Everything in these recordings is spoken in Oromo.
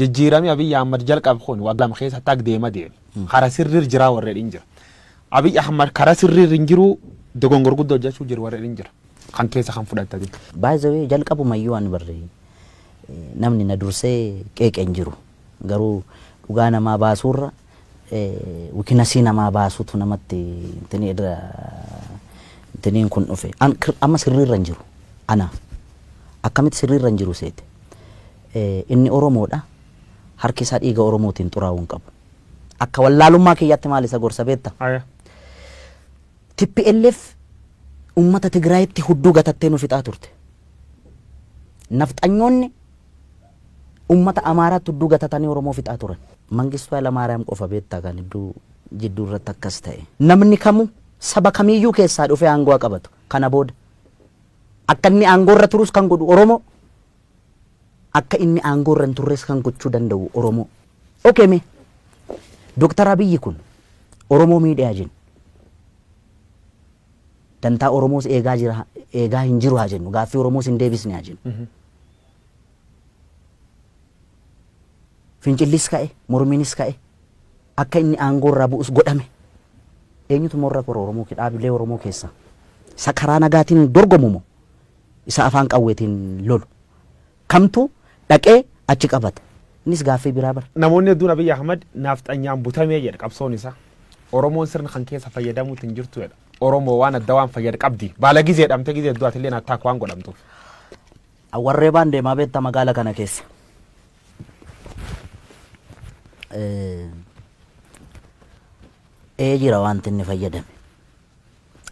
jijjiirame Abiy Ahmad jalqab kun waggaa keessa tag deema deema kara sirrir jira warreen injira Abiy Ahmad kara sirrir injiru dogongor guddoo hojjechuu jiru warreen injira kan keessa kan fudhatati baay'ee jalqabu mayyuu ani barre namni na dursee qeeqeen jiru garuu dhugaa namaa baasurra wikinasii namaa baasutu namatti tiniin kun dhufe amma sirriirra hin jiru ana akkamitti sirriirra hin jiru seete inni Oromoodha harki isaa dhiiga Oromootiin xuraa'uun qabu akka wallaalummaa kiyyaatti maal isa gorsa beetta TPLF ummata Tigraayitti hudduu gatattee nu fixaa turte nafxanyoonni ummata Amaaraatti hudduu gatatanii Oromoo fixaa turan Mangistuu Hayilamaariyaam qofa beettaa kan jidduu irratti akkas ta'e namni kamu saba kamiyyuu keessaa dhufee aangoo qabatu kana booda akka inni aangoo irra turus kan godhu Oromoo akka inni aangoo irra hin turres kan gochuu danda'u Oromoo okay me Dr. Abiy kun Oromoo miidhaa jin dantaa Oromoos eegaa hin jiru haa jennu gaaffii Oromoos hin deebisne haa jennu fincillis ka'e morminis ka'e akka inni aangoo irraa bu'us godhame eenyutu morra kora Oromoo dhaabilee Oromoo keessa isa karaa nagaatiin dorgomumo isa afaan qawweetiin lolu kamtu dhaqee achi qabata innis gaaffii biraa bara namoonni hedduun Abiy Ahmad nafxanyaan butamee jedha qabsoon isaa Oromoon sirna kan keessa fayyadamuutu hin jirtu jedha Oromoo waan adda waan fayyad qabdi baala gizee dhamte gizee du'aati illee attaak waan godhamtuuf warree baan deemaa beetta magaala kana keessa jira wanti inni fayyadame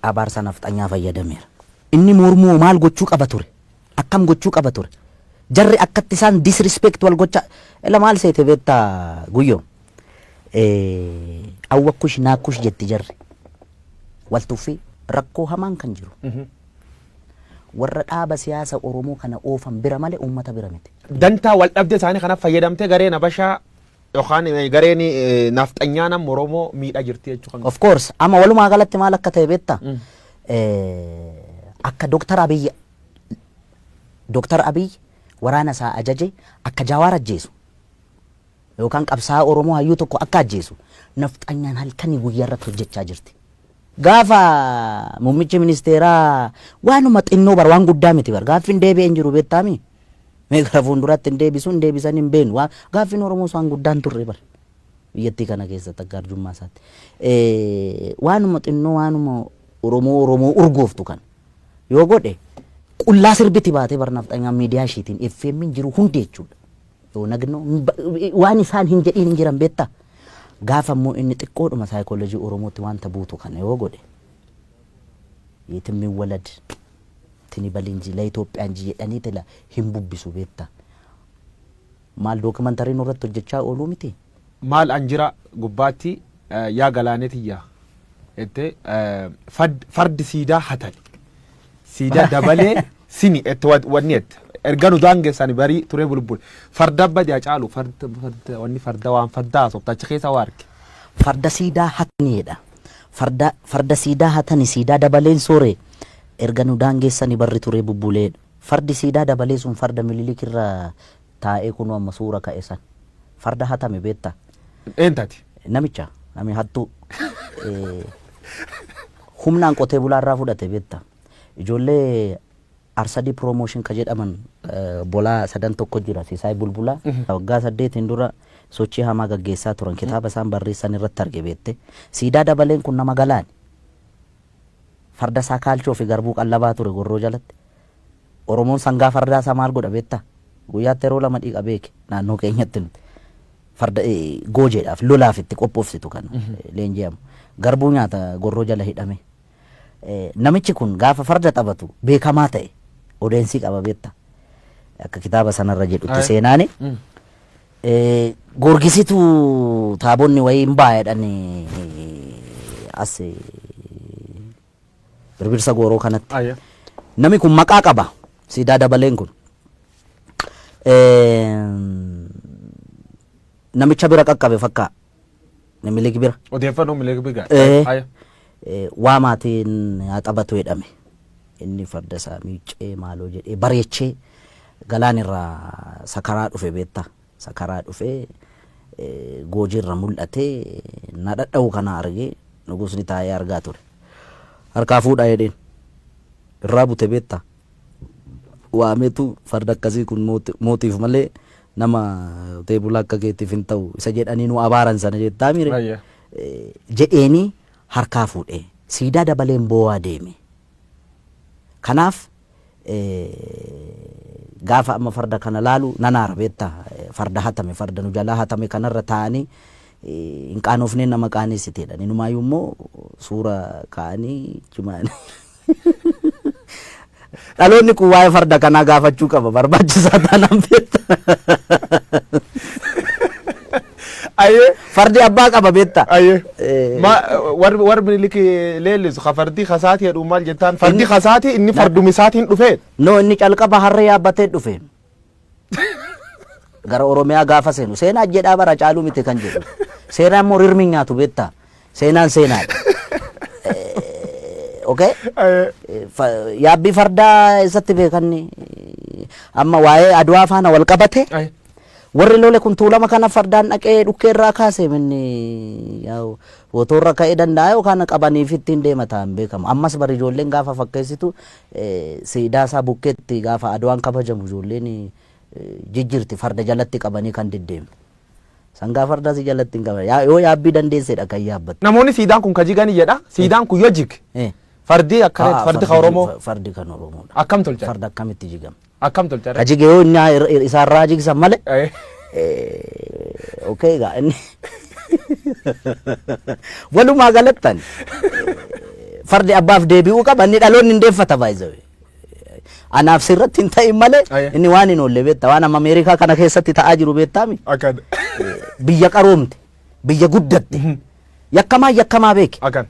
abaarsa nafxanyaa fayyadameera inni mormuu maal gochuu qaba ture akkam gochuu qaba ture jarri akkatti isaan disrespect wal gocha ela maal seete beetta guyyo awwakkush naakkush jetti jarri waltuufi rakkoo hamaan kan jiru warra dhaaba siyaasa Oromoo kana oofan bira malee uummata bira miti dantaa wal dhabde isaanii kana fayyadamte gareen Habashaa yookaan gareen nafxanyaan Oromoo miidhaa jirti jechuu kan of course amma walumaa galatti maal akka ta'e beetta akka Dr. Abiy waraana isaa ajaje akka Jawaar ajjeesu yookaan qabsaa Oromoo hayyuu tokko akka ajjeesu nafxanyaan halkanii guyyaa irratti hojjechaa jirti gaafa muummichi ministeeraa waanuma xinnoo bar waan guddaa miti bar gaaffiin deebi'een jiru beettaami meeqa fuulduratti hin deebisan hin beenu gaaffiin Oromoo waan guddaan turre bar biyyattii kana keessatti akka arjummaa isaatti waanuma xinnoo waanuma Oromoo urgooftu kan yoo godhe qullaa sirbiti baatee bar nafxanyaan miidiyaa ishiitiin FM jiru hundi jechuudha yoo nagno waan isaan hin jedhiin hin jiran beetta gaafa immoo inni xiqqoodhuma saayikoolojii Oromootti wanta buutu kana yoo godhe yetimmi walad tini balinji la Itoophiyaan jedhanii tela hin bubbisu beetta maal dookumentariin irratti hojjechaa ooluu miti maal anjira gubbaatti yaa galaaneetiyya ette fardi siidaa hatan siidaa dabalee sini ette wanni ette erganu daangeessani barii turee bulbul farda badyaa caalu wanni farda waan fardaa sobtachi keessa waarke farda siidaa hataniidha farda siidaa hatani siidaa dabaleen soore erganu daangeessani barri turee bubbulee fardi siidaa dabalee sun farda mililik irra taa'ee kunu amma suura ka'e san farda hatame beetta eentati namicha nami hattu humnaan qotee bulaarraa fudhate beetta ijoollee Arsadi promotion ka jedhaman bolaa sadan tokko jira Sisaay Bulbulaa waggaa 8 dura sochii hamaa gaggeessaa turan kitaaba isaan barreessan irratti arge beette siidaa dabaleen kun nama galaan farda isaa kaalchoo fi garbuu qallabaa ture gorroo jalatti Oromoon sangaa fardaa isaa maal godha beetta guyyaatti yeroo lama dhiiqa beeke naannoo keenyatti nuti farda goojeedhaaf lolaaf itti qophoofsitu kan leenji'amu garbuu nyaata gorroo jala hidhame namichi kun gaafa farda taphatu beekamaa ta'e odeensi qaba beetta akka kitaaba sanarra jedhutti seenaani gorgisitu taabonni wayii hin baay'adhani as birbirsa gooroo kanatti nami kun maqaa qaba siidaa dabaleen kun namicha bira qaqqabe fakkaa namilik bira odeeffannoo milik bira waa maatiin haa taphatu jedhame inni farda isaa miicee maaloo jedhee bareechee galaan irraa sakaraa dhufe beetta sakaraa dhufee goojiirra mul'atee na dhadha'u kana argee nugusni taa'ee argaa ture. Harkaa fuudhaa jedheen irraa bute beektaa waameetu farda akkasii kun mootiif malee nama qotee bulaa akka keetiif hin ta'u isa jedhanii nu abaaran sana jettaa mire jedheeni harkaa fuudhee siidaa dabaleen boo'aa deeme. Kanaaf gaafa amma farda kana laalu nan aara beektaa farda hatame farda nu jalaa hatame kanarra taa'anii hin qaanofneen nama qaaneessiteedha. Inumaayyuu immoo suura kaa'anii cimaanii. Dhaloonni kun waa'ee farda kanaa gaafachuu qaba barbaachisaa taanaan beektaa. Fardi abbaa qaba beektaa. Warri Minilik leellisu ka fardi kasaati jedhu maal jettaan fardi kasaati inni fardumisaatiin dhufee. No inni calqaba harree yaabbatee dhufe. Gara Oromiyaa gaafa seenu seenaa jedhaa bara caaluu miti kan jedhu. Seenaan immoo rirmi nyaatu beektaa. Seenaan seenaadha. Okay? Yaabbii fardaa isatti beekanni amma waa'ee Adwaa faana wal qabate warri lole kun tuulama kana fardaan dhaqee dhukkeerraa kaase minni wotoorra ka'ee danda'a yookaan qabaniif ittiin deema ta'an beekamu. Ammas bari ijoolleen gaafa fakkeessitu siidaa isaa bukkeetti gaafa Adwaan kabajamu ijoolleen jijjirti farda jalatti qabanii kan deddeemu. Sangaa fardaa si jalatti hin qaban yoo yaabbii dandeessedha kan yaabbatu. Namoonni siidaan kun kajiganii jedha siidaan kun yoo jig fardi akkanatti fardi kan Oromoo. Fardi kan Oromoodha. Akkam tolcha. Farda akkamitti jigama. Akkam tolcha. Kajige yoo inni isaarraa jigsan malee. Okay gaa inni walumaa galattan fardi abbaaf deebi'uu qaba inni dhaloonni hin deeffata baay'ee. Anaaf sirratti hin ta'in malee inni waan hin oolle beektaa waan amma Ameerikaa kana keessatti ta'aa jiru beektaami. Akkan. Biyya qaroomte biyya guddatte yakkamaa beeki. Akkan.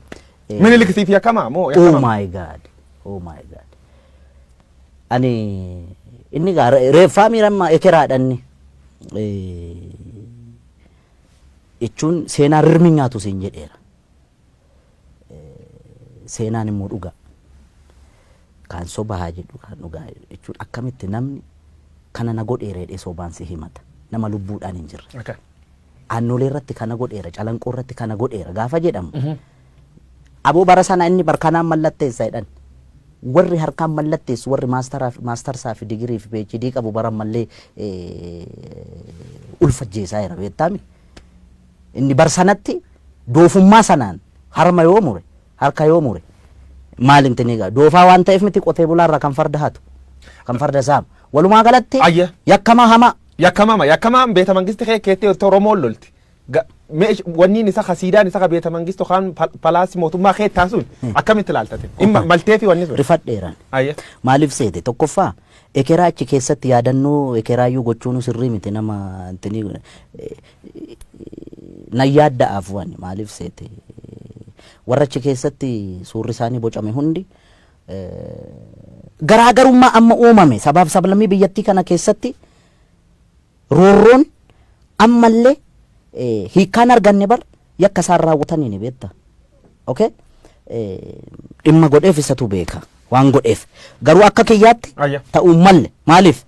Minilik siif yakkamaa moo yakkamaa? Oh my God. Oh my God. Ani inni gaa reeffaa miirammaa ekeraadhanni. Jechuun seenaa rirmi nyaatu siin jedheera. Seenaan immoo dhugaa. Kan sobaa jedhu kan dhugaa jechuun akkamitti namni kana na godheera sobaan si himata nama lubbuudhaan hin jirre. Aannolee irratti kana godheera calanqoo irratti kana godheera gaafa jedhamu. Aboo bara sana inni barkanaan mallatteessa jedhan. Warri harkaan mallatteessu warri maastarsaa fi digirii fi PhD qabu baran mallee ulfajjeesaa jira beektaami. Inni bar sanatti doofummaa sanaan harma yoo mure harka yoo mure maalin tiniga doofaa waan ta'eef miti qotee bulaarraa kan farda hatu kan farda saamu walumaa galatti yakkamaan beeta mangisti keettee Oromoon lolti. Wanniin isa kasiidaan isa beeta mangistu kan palaasi mootummaa keettaa sun akkamitti ilaaltate maltee fi wanni sun. Rifadheeraan maaliif seete tokkoffaa ekeraa achi keessatti yaadannoo ekeraayyuu gochuun sirrii miti nama nan yaadda'aaf wanni maaliif seete warra achi keessatti suurri isaanii bocame hundi garaagarummaa amma uumame sabaaf sablammii biyyattii kana keessatti roorroon ammallee hiikkaan arganne bar yakka isaan raawwatanii ni beekta. Okay? Dhimma godheef isatu beeka waan godheef garuu akka kiyyaatti ta'uu malle maaliif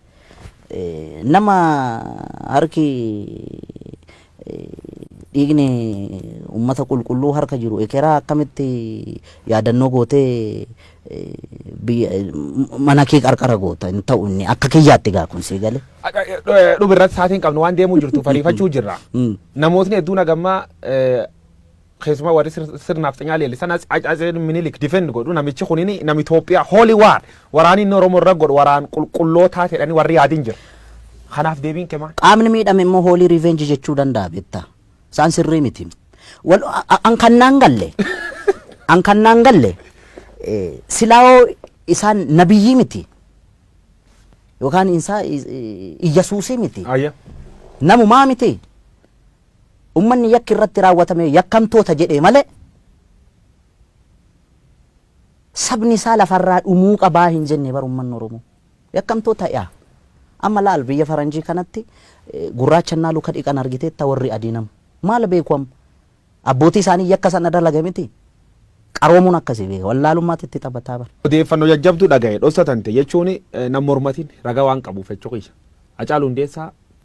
nama harki dhiigni ummata qulqulluu harka jiru ekeraa akkamitti yaadannoo gootee mana kee qarqara goota hin ta'u inni akka kiyyaatti gaa kun sii gale. Dhubirratti saatiin qabnu waan deemuu jirtu fariifachuu jirra. Namootni hedduun hagammaa keessumaa warri sirnaaf xinyaa leellisan Atsee Minilik difend godhu namichi kunini nama Itoophiyaa hooli waraanni inni Oromoo irra godhu waraan qulqullootaa jedhanii warri yaadiin jira. Kanaaf deebiin kee maal? Qaamni miidhame immoo hoolii revenge jechuu danda'a beektaa. Isaan sirrii miti. An kannaan galle silaawoo isaan nabiyyii miti yookaan isaa Iyyasuusii miti. Namumaa miti. Ummanni yakki irratti raawwatame yakkamtoota jedhee malee sabni isaa lafarraa dhumuu qabaa hin jenne bar ummanni Oromoo yakkamtoota yaa amma laal biyya faranjii kanatti gurraachannaa luka dhiqan argiteetta warri adiinam maal beekum abbootii isaanii yakka sana dalaga miti qaroomuun akkasii beeka wallaalummaatti itti taphataa bar. Odeeffannoo jajjabduu dhagaye dhoksatante jechuun nama mormatiin ragaa waan qabuuf jechuudha. Hacaaluu Hundeessaa